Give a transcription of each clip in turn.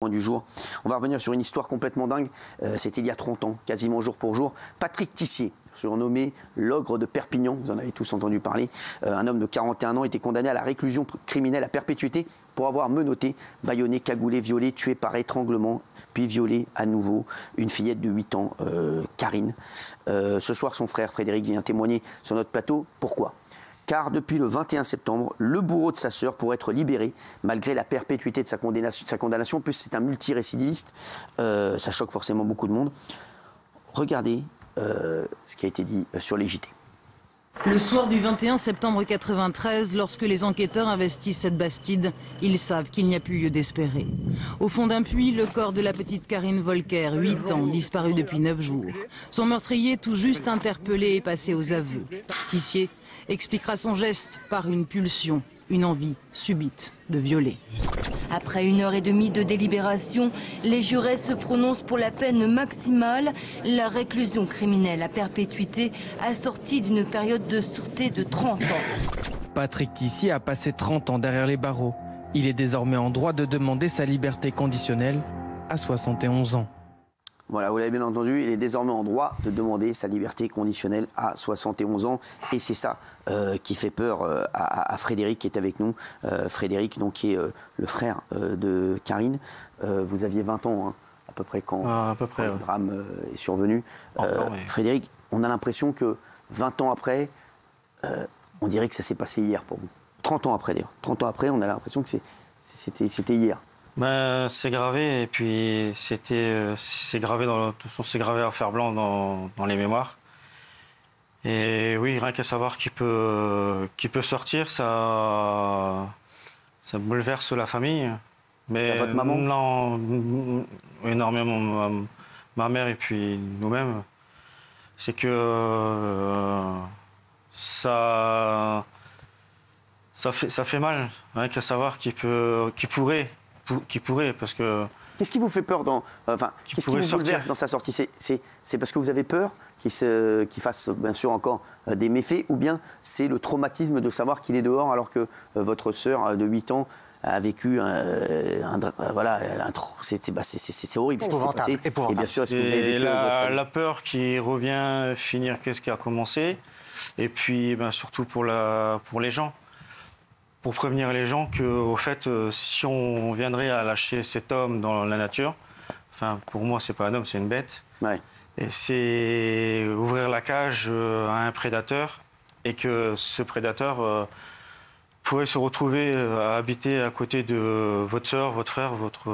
point du jour. On va revenir sur une histoire complètement dingue. C'était il y a 30 ans, quasiment jour pour jour. Patrick Tissier, surnommé l'ogre de Perpignan, vous en avez tous entendu parler. Un homme de 41 ans était condamné à la réclusion criminelle à perpétuité pour avoir menotté, bâillonné, cagoulé, violé, tué par étranglement, puis violé à nouveau une fillette de 8 ans, Karine. Ce soir, son frère Frédéric vient témoigner sur notre plateau. Pourquoi ? Car depuis le 21 septembre, le bourreau de sa sœur pourrait être libéré malgré la perpétuité de sa condamnation, plus c'est un multirécidiviste. Ça choque forcément beaucoup de monde. Regardez ce qui a été dit sur les JT. Le soir du 21 septembre 93, lorsque les enquêteurs investissent cette bastide, ils savent qu'il n'y a plus lieu d'espérer. Au fond d'un puits, le corps de la petite Karine Volker, 8 ans, disparu depuis 9 jours. Son meurtrier, tout juste interpellé, est passé aux aveux. Tissier expliquera son geste par une pulsion, une envie subite de violer. Après 1h30 de délibération, les jurés se prononcent pour la peine maximale, la réclusion criminelle à perpétuité assortie d'une période de sûreté de 30 ans. Patrick Tissier a passé 30 ans derrière les barreaux. Il est désormais en droit de demander sa liberté conditionnelle à 71 ans. Voilà, vous l'avez bien entendu, il est désormais en droit de demander sa liberté conditionnelle à 71 ans. Et c'est ça qui fait peur à Frédéric qui est avec nous. Frédéric, donc, qui est le frère de Karine. Vous aviez 20 ans, hein, à peu près, quand le drame est survenu. Frédéric, on a l'impression que 20 ans après, on dirait que ça s'est passé hier pour vous. 30 ans après, d'ailleurs. 30 ans après, on a l'impression que c'était hier. Ben, c'est gravé, et puis c'est gravé c'est gravé à fer blanc dans les mémoires. Et oui, rien qu'à savoir qu'il peut sortir, ça bouleverse la famille. Mais votre maman ? Non, énormément ma mère et puis nous-mêmes. C'est que ça fait mal, rien qu'à savoir qu'il pourrait, parce que... Qu'est-ce qui vous fait peur qu'est-ce qui vous bouleverse dans sa sortie ? C'est parce que vous avez peur qu'il fasse, bien sûr, encore des méfaits, ou bien c'est le traumatisme de savoir qu'il est dehors alors que votre sœur de 8 ans a vécu c'est horrible ce qui s'est passé. Et bien sûr, est-ce que vous avez vécu la peur qui revient finir qu'est-ce qui a commencé, et puis surtout pour les gens. Pour prévenir les gens qu'au fait, si on viendrait à lâcher cet homme dans la nature, enfin, pour moi, c'est pas un homme, c'est une bête. Ouais. Et c'est ouvrir la cage à un prédateur, et que ce prédateur pourrait se retrouver à habiter à côté de votre sœur, votre frère, votre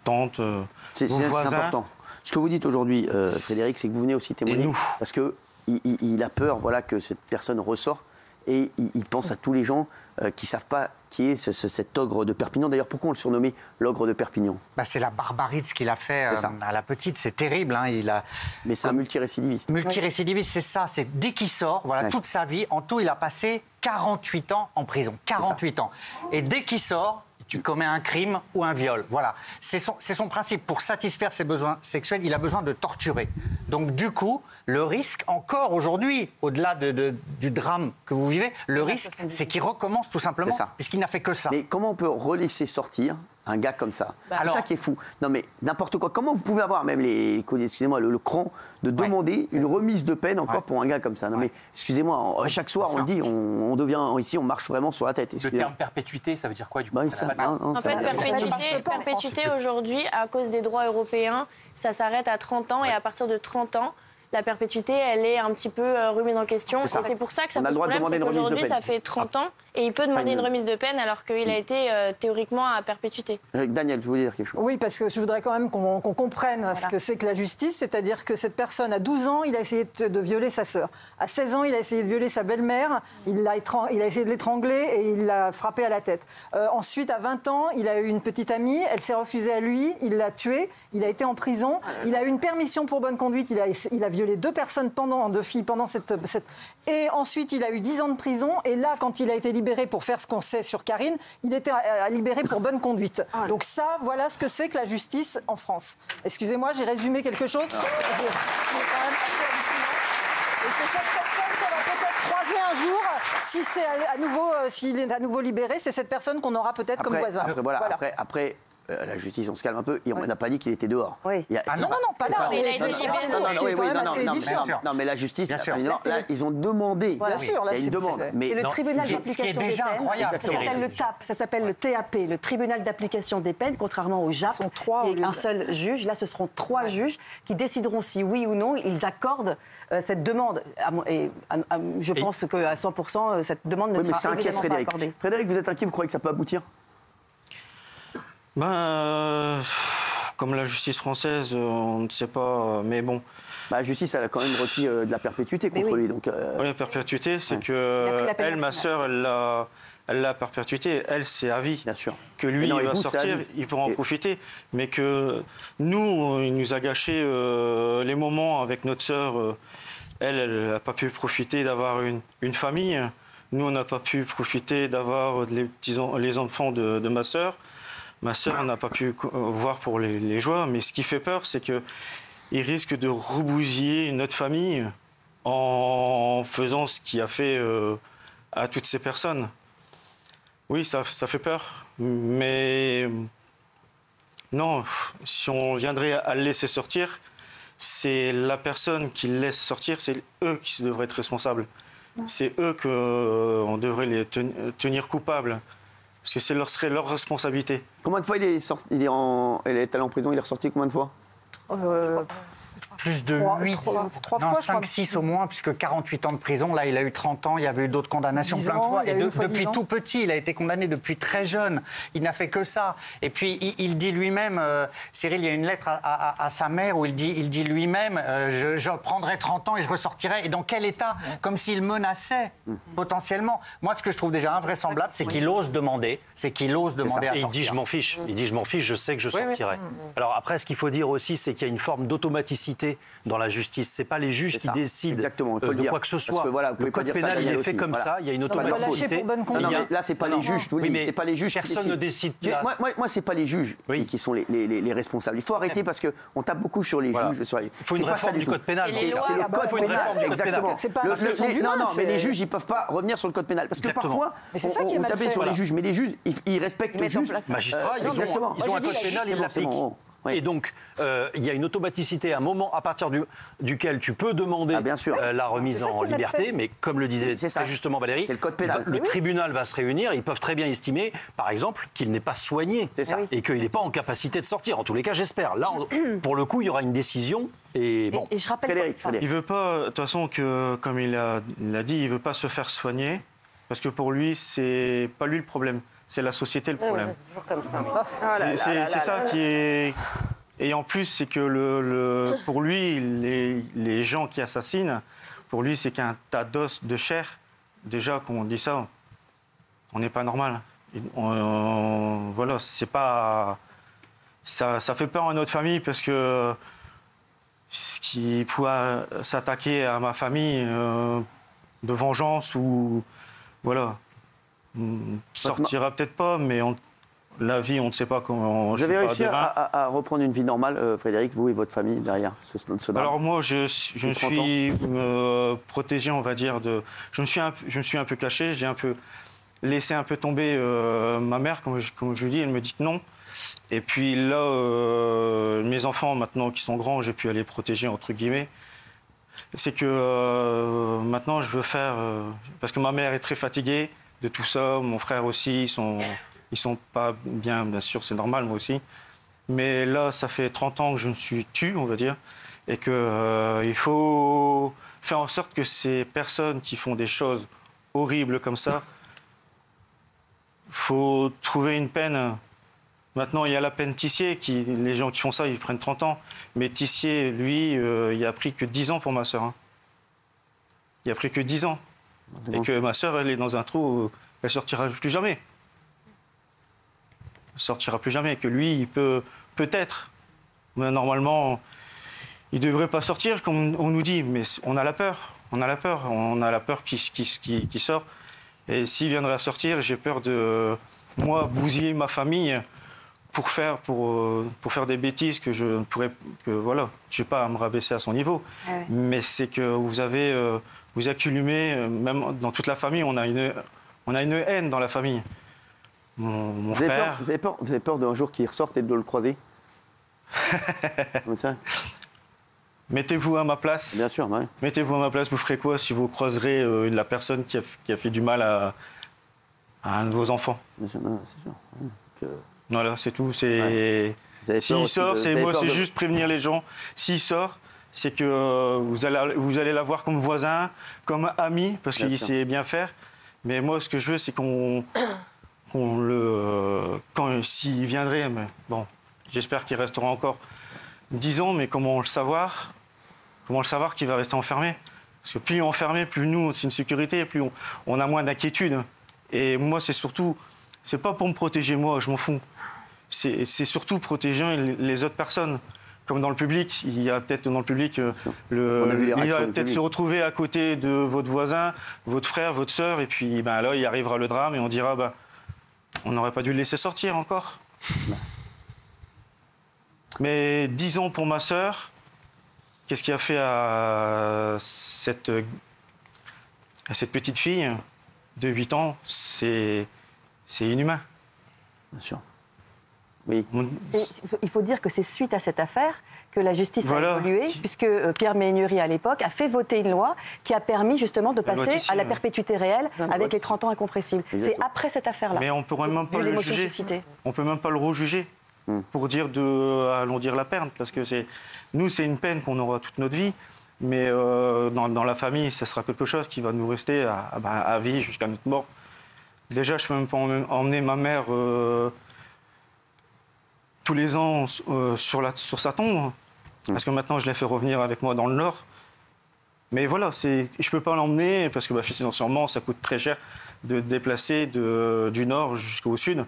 tante, vos voisins. C'est important. Ce que vous dites aujourd'hui, Frédéric, c'est que vous venez aussi témoigner, parce qu'il a peur, voilà, que cette personne ressorte. Et il pense à tous les gens qui ne savent pas qui est cet ogre de Perpignan. D'ailleurs, pourquoi on le surnommait l'ogre de Perpignan ? C'est la barbarie de ce qu'il a fait à la petite. C'est terrible. Hein. Mais c'est un multirécidiviste. Multirécidiviste, c'est ça. C'est dès qu'il sort, toute sa vie, en tout, il a passé 48 ans en prison. 48 ans. Et dès qu'il sort, tu commets un crime ou un viol. Voilà. C'est son principe. Pour satisfaire ses besoins sexuels, il a besoin de torturer. Donc, du coup, le risque, encore aujourd'hui, au-delà du drame que vous vivez, le risque, c'est qu'il recommence tout simplement, puisqu'il n'a fait que ça. Mais comment on peut relaisser sortir un gars comme ça ? C'est ça qui est fou. Non, mais n'importe quoi. Comment vous pouvez avoir même excusez-moi, le cran de demander une remise de peine encore pour un gars comme ça ? Non, mais excusez-moi, chaque soir, on le dit, on devient, ici, on marche vraiment sur la tête. Le terme perpétuité, ça veut dire quoi, du coup ? En fait, perpétuité aujourd'hui, à cause des droits européens, ça s'arrête à 30 ans, et à partir de 30 ans, la perpétuité, elle est un petit peu remise en question. Et c'est pour ça que ça pose problème, c'est qu'aujourd'hui, ça fait 30 ans et il peut demander une remise de peine alors qu'il a été théoriquement à perpétuité. Daniel, je voulais dire quelque chose. Oui, parce que je voudrais quand même qu'on comprenne ce que c'est que la justice, c'est-à-dire que cette personne, à 12 ans, il a essayé de violer sa sœur. À 16 ans, il a essayé de violer sa belle-mère, il a essayé de l'étrangler et il l'a frappée à la tête. Ensuite, à 20 ans, il a eu une petite amie, elle s'est refusée à lui, il l'a tuée, il a été en prison, il a eu une permission pour bonne conduite, il a violé 2 personnes deux filles pendant cette... Et ensuite, il a eu 10 ans de prison, et là, quand il a été libéré pour faire ce qu'on sait sur Karine, il était libéré pour bonne conduite. Donc ça, voilà ce que c'est que la justice en France. Excusez-moi, j'ai résumé quelque chose. C'est quand même assez hallucinant. Et c'est cette personne qu'on va peut-être croiser un jour, s'il est à nouveau libéré, c'est cette personne qu'on aura peut-être comme voisin. Après, la justice, on se calme un peu, et on n'a pas dit qu'il était dehors. Oui. Non, pas là. Mais il a été libéré. Non, mais la justice, là, ils ont demandé. Bien sûr, là, il y a une demande. Mais Et le tribunal ce qui est d'application des déjà peines, incroyable, ça s'appelle le TAP, ça s'appelle le TAP, le tribunal d'application des peines, contrairement au JAP, Ce sont 3 et un seul juge. Là, ce seront 3 juges qui décideront si oui ou non ils accordent cette demande. Je pense qu'à 100%, cette demande ne sera évidemment pas accordée. Frédéric, vous êtes inquiet, vous croyez que ça peut aboutir? Comme la justice française, on ne sait pas, mais bon. La justice, elle a quand même requis de la perpétuité contre lui. Donc, Oui, la perpétuité, c'est que elle, ma sœur, elle l'a perpétuité. Elle, c'est à vie. Bien sûr. Que lui, il va sortir, il pourra en profiter. Mais que nous, il nous a gâché les moments avec notre sœur. Elle n'a pas pu profiter d'avoir une famille. Nous, on n'a pas pu profiter d'avoir les enfants de ma sœur. Ma sœur n'a pas pu voir pour les joies. Mais ce qui fait peur, c'est qu'il risque de rebousiller notre famille en faisant ce qu'il a fait à toutes ces personnes. Oui, ça fait peur. Mais non, si on viendrait à le laisser sortir, c'est la personne qui le laisse sortir, c'est eux qui devraient être responsables. C'est eux qu'on devrait les tenir coupables. Parce que ce serait leur responsabilité. Combien de fois il est allé en prison, il est ressorti combien de fois? Plus de 8, 5, 6 au moins, puisque 48 ans de prison. Là, il a eu 30 ans, il y avait eu d'autres condamnations plein de fois. Et depuis tout petit, il a été condamné depuis très jeune. Il n'a fait que ça. Et puis, il dit lui-même, Cyril, il y a une lettre à sa mère où il dit lui-même, je prendrai 30 ans et je ressortirai. Et dans quel état? Comme s'il menaçait, potentiellement. Moi, ce que je trouve déjà invraisemblable, c'est qu'il ose demander. C'est qu'il ose demander à sortir. Il dit, je m'en fiche. Il dit, je m'en fiche, je sais que je sortirai. Alors après, ce qu'il faut dire aussi, c'est qu'il y a une forme d'automaticité dans la justice. C'est pas les juges qui décident de quoi que ce soit. Le code pénal, il est fait comme ça. Il y a une automaticité. Non, mais là, c'est pas les juges. C'est pas les juges. Personne ne décide. Moi, c'est pas les juges qui sont les responsables. Il faut arrêter parce qu'on tape beaucoup sur les juges. Il faut une réforme du code pénal. C'est le code pénal, exactement. Non, mais les juges, ils peuvent pas revenir sur le code pénal parce que parfois, on tapait sur les juges, mais les juges, ils respectent juste. Les magistrats, ils ont un code pénal, ils l'appliquent. Et donc, il y a une automaticité, un moment à partir duquel tu peux demander la remise en liberté, mais comme le disait très justement Valérie, le code pénal. Le tribunal va se réunir, ils peuvent très bien estimer, par exemple, qu'il n'est pas soigné et qu'il n'est pas en capacité de sortir. En tous les cas, j'espère. Là, pour le coup, il y aura une décision. Et bon. Et je rappelle Frédéric. Il veut pas, de toute façon, comme il a dit, il veut pas se faire soigner parce que pour lui, c'est pas lui le problème. C'est la société le problème. C'est toujours comme ça. C'est ça qui est... Et en plus, c'est que pour lui, les gens qui assassinent, pour lui, c'est qu'un tas d'os, de chair. Déjà, quand on dit ça, on n'est pas normal. Voilà, c'est pas... Ça fait peur à notre famille parce que ce qui pourrait s'attaquer à ma famille de vengeance ou... Voilà. Sortira peut-être pas, mais la vie, on ne sait pas comment. Vous avez réussi à reprendre une vie normale, Frédéric, vous et votre famille derrière ce drame? Alors moi, je me suis protégé, on va dire. Je me suis un peu caché, j'ai un peu laissé un peu tomber ma mère, comme je lui dis, elle me dit que non. Et puis là, mes enfants, maintenant qui sont grands, j'ai pu aller protéger, entre guillemets. C'est que maintenant, je veux faire... parce que ma mère est très fatiguée de tout ça, mon frère aussi, ils sont pas bien sûr, c'est normal, moi aussi. Mais là, ça fait 30 ans que je me suis tué, on va dire, et qu'il faut faire en sorte que ces personnes qui font des choses horribles comme ça, faut trouver une peine. Maintenant, il y a la peine Tissier, les gens qui font ça, ils prennent 30 ans. Mais Tissier, lui, il a pris que 10 ans pour ma sœur. Hein. Il a pris que 10 ans. Et que ma sœur, elle est dans un trou, elle sortira plus jamais. Elle sortira plus jamais. Que lui, il peut-être, mais normalement, il devrait pas sortir, comme on nous dit. Mais on a la peur. On a la peur qu'il sort. Et s'il viendrait à sortir, j'ai peur de, moi, bousiller ma famille pour faire des bêtises que je ne pourrais... voilà, je ne vais pas me rabaisser à son niveau. Ouais. Mais c'est que vous accumulez, même dans toute la famille, on a une haine dans la famille. mon frère. Vous avez peur d'un jour qu'il ressorte et de le croiser? Comme ça. Mettez-vous à ma place. Bien sûr, ouais. Mettez-vous à ma place, vous ferez quoi si vous croiserez la personne qui a fait du mal à un de vos enfants? Bien sûr, non, c'est sûr. Voilà, c'est tout. S'il sort, c'est juste prévenir les gens. S'il sort, c'est que vous allez la voir comme voisin, comme ami, parce qu'il sait bien faire. Mais moi, ce que je veux, c'est s'il viendrait, mais bon, j'espère qu'il restera encore 10 ans, mais comment le savoir qu'il va rester enfermé? Parce que plus il est enfermé, plus nous, c'est une sécurité, plus on a moins d'inquiétude. Et moi, c'est pas pour me protéger moi, je m'en fous. C'est surtout protéger les autres personnes. Comme dans le public, il y a peut-être dans le public, il va peut-être se retrouver à côté de votre voisin, votre frère, votre sœur, et puis là, il arrivera le drame et on dira, on n'aurait pas dû le laisser sortir encore. Mais 10 ans pour ma sœur, qu'est-ce qu'il a fait à cette petite fille de 8 ans? C'est inhumain. Bien sûr. Oui. Il faut dire que c'est suite à cette affaire que la justice a évolué, puisque Pierre Méhaignerie, à l'époque, a fait voter une loi qui a permis justement de passer à la perpétuité réelle avec les 30 ans incompressibles. C'est après cette affaire-là. Mais on ne peut même pas le juger. On ne peut même pas le rejuger pour dire alourdir la peine, parce que nous, c'est une peine qu'on aura toute notre vie. Mais dans la famille, ça sera quelque chose qui va nous rester à vie jusqu'à notre mort. Déjà, je ne peux même pas emmener ma mère tous les ans sur sa tombe, parce que maintenant je l'ai fait revenir avec moi dans le Nord. Mais voilà, je ne peux pas l'emmener parce que financièrement ça coûte très cher de déplacer du Nord jusqu'au Sud.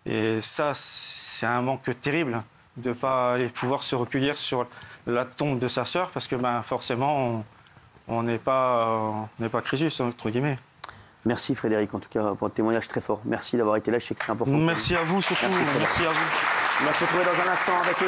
Et ça, c'est un manque terrible de ne pas aller pouvoir se recueillir sur la tombe de sa sœur, parce que forcément on n'est pas Crésus, entre guillemets. Merci Frédéric, en tout cas, pour un témoignage très fort. Merci d'avoir été là, je sais que c'est important. Merci à vous surtout. Merci à vous. On va se retrouver dans un instant avec le